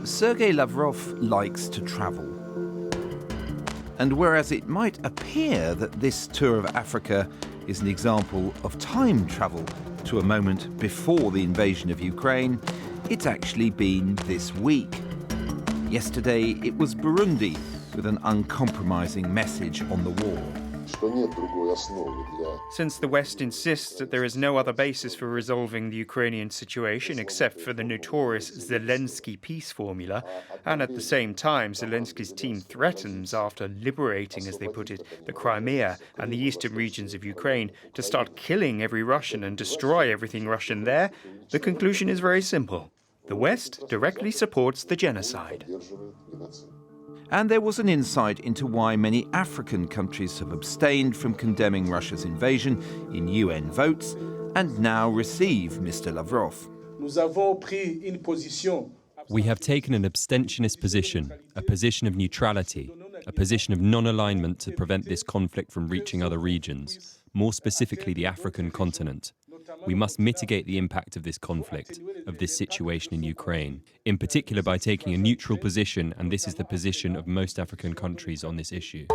Sergei Lavrov likes to travel. And whereas it might appear that this tour of Africa is an example of time travel to a moment before the invasion of Ukraine, it's actually been this week. Yesterday, it was Burundi with an uncompromising message on the war. Since the West insists that there is no other basis for resolving the Ukrainian situation except for the notorious Zelensky peace formula, and at the same time Zelensky's team threatens, after liberating, as they put it, the Crimea and the eastern regions of Ukraine, to start killing every Russian and destroy everything Russian there, the conclusion is very simple. The West directly supports the genocide. And there was an insight into why many African countries have abstained from condemning Russia's invasion in UN votes and now receive Mr Lavrov. We have taken an abstentionist position, a position of neutrality, a position of non-alignment to prevent this conflict from reaching other regions, more specifically the African continent. We must mitigate the impact of this conflict, of this situation in Ukraine, in particular by taking a neutral position, and this is the position of most African countries on this issue.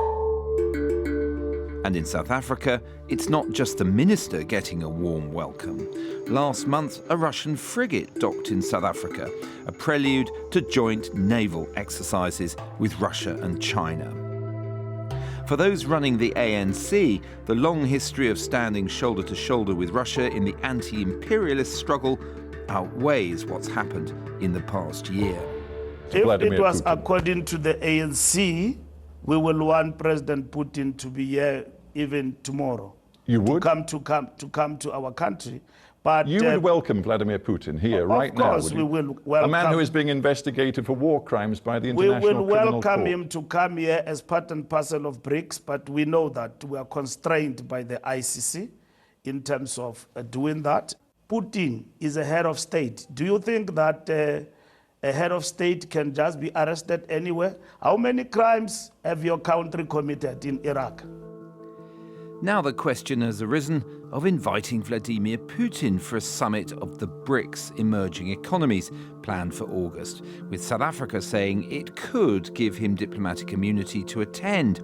And in South Africa, it's not just the minister getting a warm welcome. Last month, a Russian frigate docked in South Africa, a prelude to joint naval exercises with Russia and China. For those running the ANC, the long history of standing shoulder to shoulder with Russia in the anti-imperialist struggle outweighs what's happened in the past year. If it was according to the ANC, we will want President Putin to be here even tomorrow. You would? To come to our country. But you would welcome Vladimir Putin here right now? Of course we will welcome. A man who is being investigated for war crimes by the International Criminal Court. We will welcome him to come here as part and parcel of BRICS, but we know that we are constrained by the ICC in terms of doing that. Putin is a head of state. Do you think that a head of state can just be arrested anywhere? How many crimes have your country committed in Iraq? Now the question has arisen of inviting Vladimir Putin for a summit of the BRICS emerging economies planned for August, with South Africa saying it could give him diplomatic immunity to attend.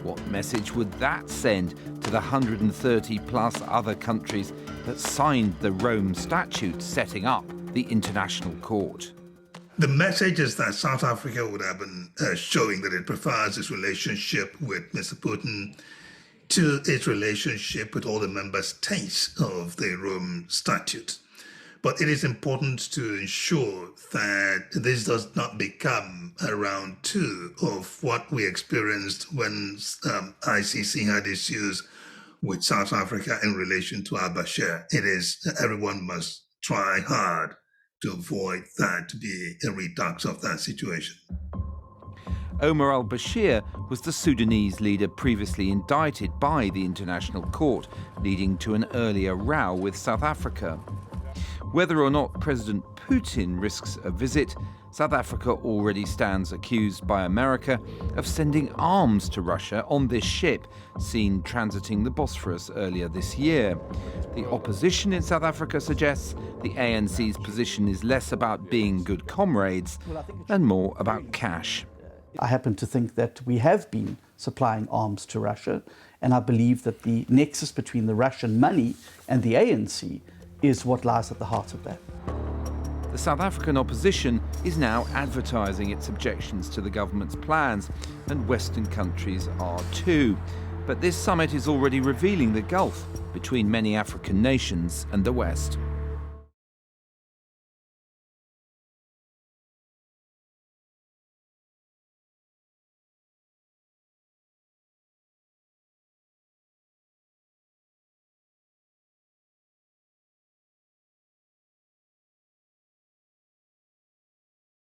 What message would that send to the 130 plus other countries that signed the Rome Statute setting up the International Court? The message is that South Africa would have been showing that it prefers its relationship with Mr Putin to its relationship with all the member states of the Rome Statute. But it is important to ensure that this does not become a round two of what we experienced when ICC had issues with South Africa in relation to al-Bashir. It is, everyone must try hard to avoid that to be a redux of that situation. Omar al-Bashir was the Sudanese leader previously indicted by the International Court, leading to an earlier row with South Africa. Whether or not President Putin risks a visit, South Africa already stands accused by America of sending arms to Russia on this ship, seen transiting the Bosphorus earlier this year. The opposition in South Africa suggests the ANC's position is less about being good comrades and more about cash. I happen to think that we have been supplying arms to Russia, and I believe that the nexus between the Russian money and the ANC is what lies at the heart of that. The South African opposition is now advertising its objections to the government's plans, and Western countries are too. But this summit is already revealing the gulf between many African nations and the West.